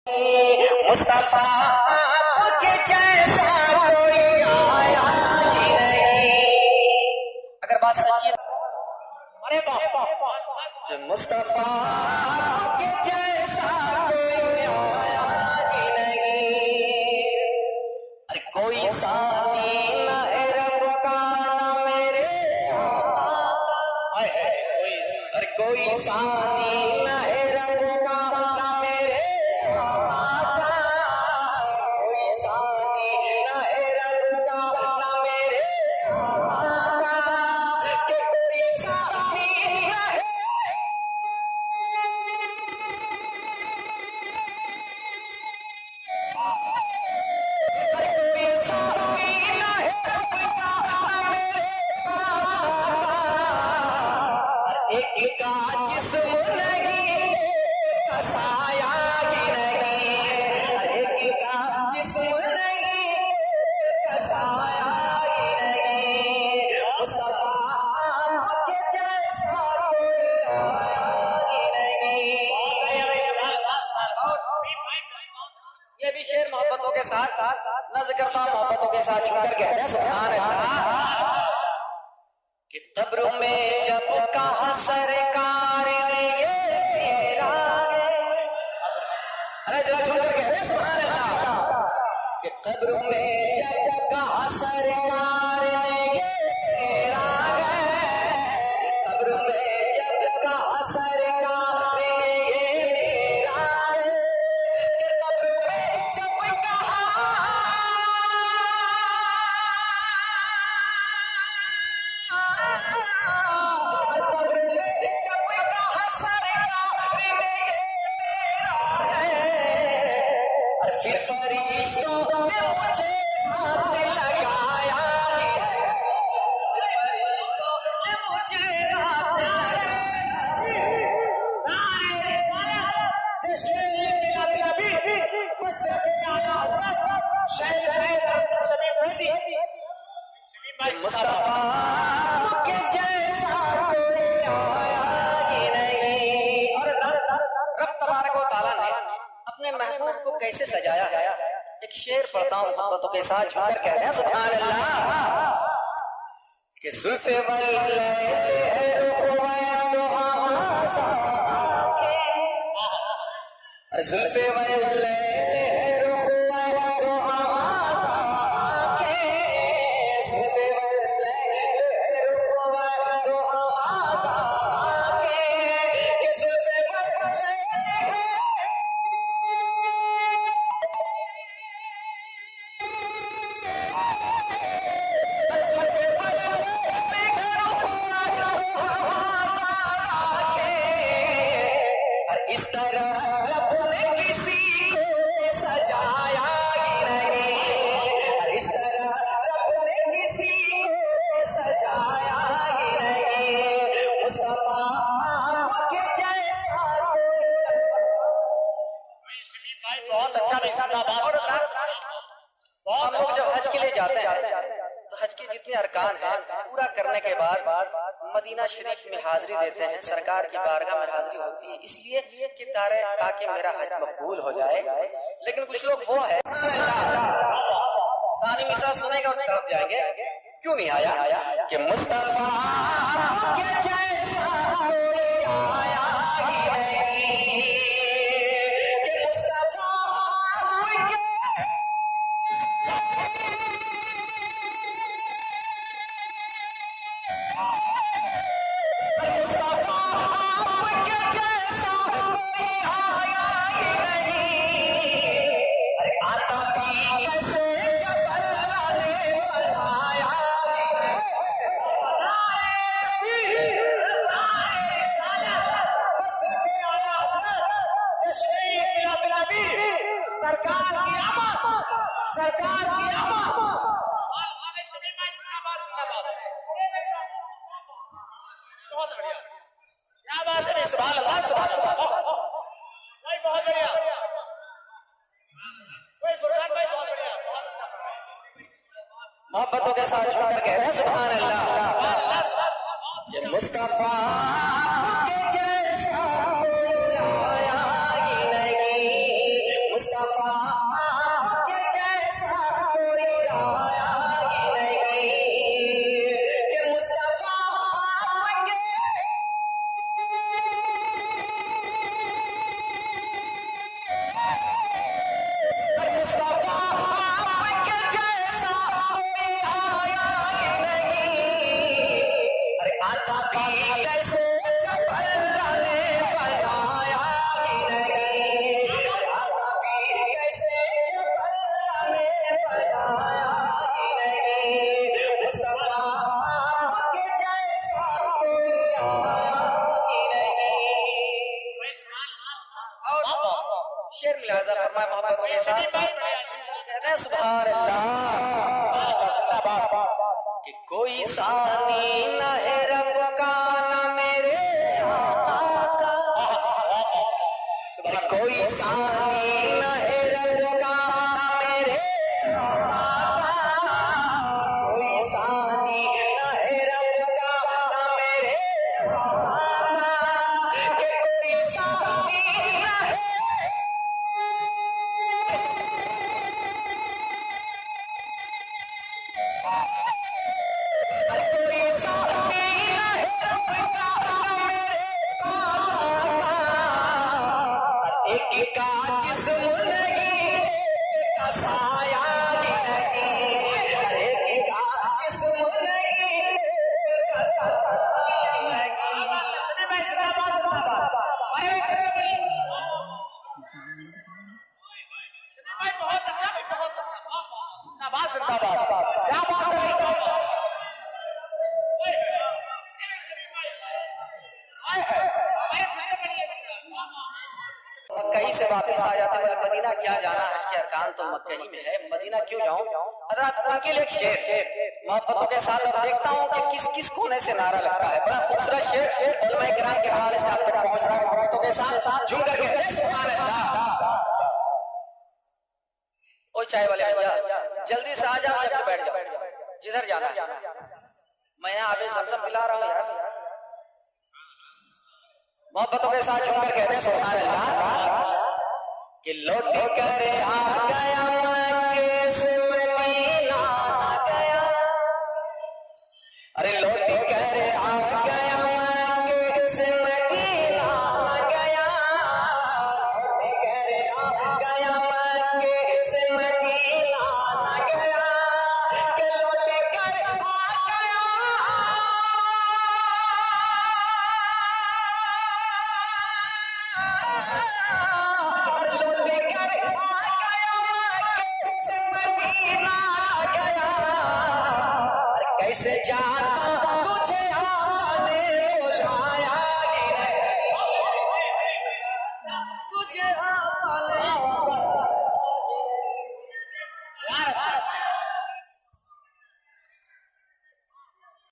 मुस्तफा के जैसा कोई आया ही नहीं। अगर बात सच्ची है, अरे मुस्तफा के जैसा कोई आया ही नहीं। अरे कोई सानी न है रब का न मेरे आका का। अरे कोई सानी न है रब का न मेरे आका का। कोई सानी न है रब का न मेरे आका का। कि कोई सानी न है एक का जिस्म नहीं कसाया ही नहीं। एक का जिस्म नहीं कसाया ही नहीं। मुस्तफा के जैसा कोई आया ही नहीं। ये भी शेर मोहब्बतों के साथ नज़्म करता हूं, मोहब्बतों के साथ छूकर कहते हैं सुभान अल्लाह। कि कब्र में जब कहा सरकार ने ये तेरा है। अरे जरा छूकर कहते हैं सुभान अल्लाह। कि कब्र में जब कहा सरकार ने ये तेरा है। कब्र में जब कहा सरकार ने ये मेरा है। कि कब्र में जब कहा कब्र में जब कहा सरकार ने ये मेरा है। फिर फरिश्तों ने मुझे हाथ लगाया है। फरिश्तों ने मुझे हाथ लगाया है। नारे रिसालत तशरीफ मिलाद नबी मसरत आला हज़रत शहीद सभी फैज़ी मुस्तफा के जैसा कोई आया ही नहीं। और रब तबारक व तआला ने अपने महबूब को कैसे सजाया है, एक शेर पढ़ता हूं मोहब्बतों के साथ झुककर कहते हैं सुभान अल्लाह। कि जुल्फ़े वल्ले है रुख़्वत तो आज़ा के। जुल्फ़े वल्ले है रुख़्वत तो आज़ा के। जुल्फ़े वल्ले है रुख़्वत तो आज़ा के। कि जुल्फ़े वल्ले इस तरह रब ने किसी को सजाया ही नहीं। इस तरह रब ने किसी को सजाया ही नहीं। मुस्तफा के जैसा भाई बहुत अच्छा नहीं सुना बात। और हम लोग जब हज के लिए जाते हैं तो हज के जितने अरकान हैं पूरा करने के बाद मदीना शरीफ में हाजिरी देते हैं। सरकार की बारगाह में हाजिरी होती है इसलिए कि ताकि मेरा हज मकबूल हो जाए। लेकिन कुछ लोग वो है सानी मिसरा सुनेगा और तड़प जाएंगे, क्यों नहीं आया। कि मुस्तफा के जैसा कोई आया ही नहीं। कि मुस्तफा के सरकार की आमद बहुत बढ़िया। क्या बात है, सुभान अल्लाह सुभान अल्लाह। भाई बहुत बढ़िया भाई, फुरकान भाई बहुत बढ़िया, बहुत अच्छा। मोहब्बतों के साथ छूकर कहते हैं सुभान अल्लाह। ये मुस्तफा के जैसा कोई आया ही नहीं। मुस्तफा आपके जैसा कोई आया ही नहीं। अरे आता भी कैसे जब अल्लाह ने बनाया ही नहीं। आता भी कैसे जब अल्लाह ने बनाया ही नहीं। मुस्तफा आपके जैसा कोई आया ही नहीं। शेर मिलाजा फरमाए मोहब्बत के साथ कहते हैं सुभान अल्लाह कि कोई सानी न है रब का न मेरे आका का। कोई सानी न है रब का न मेरे आका का। कोई सानी न है रब का न मेरे आका का। कि कोई सानी न है का जिस्म नहीं का साया ही नहीं। एक का जिस्म नहीं का साया ही नहीं। सुनिए भाई जिंदाबाद जिंदाबाद। भाई कैसे बनी? सुनिए भाई बहुत अच्छा भाई बहुत अच्छा। जिंदाबाद जिंदाबाद। क्या बात है? मक्का ही से वापस आ जाते हैं। मदीना क्या जाना, हज के अरकान तो मक्का ही में है, मदीना क्यों जाऊं? हज़रत उनके लिए एक शेर मोहब्बतों के साथ और देखता हूं कि किस किस कोने से नारा लगता है। बड़ा खूबसूरत शेर उलमा किराम के हवाले से आप तक पहुंच रहा है मोहब्बतों के साथ। झूम कर कहते हैं सुभान अल्लाह। ओ चाय वाले भैया जल्दी से आ जाओ या बैठ जाओ, जिधर जाना है। मैं यहाँ आबे समसम पिला रहा हूँ यार। मोहब्बतों के साथ झूम कर कहते हैं सुभान अल्लाह कि लौट कर आ गया मक्के से मदीना ना गया। अरे लौट कर आ गया मक्के से मदीना ना गया। लौट कर आ गया मक्के से मदीना ना गया। कि लौट कर आ गया कैसे जाता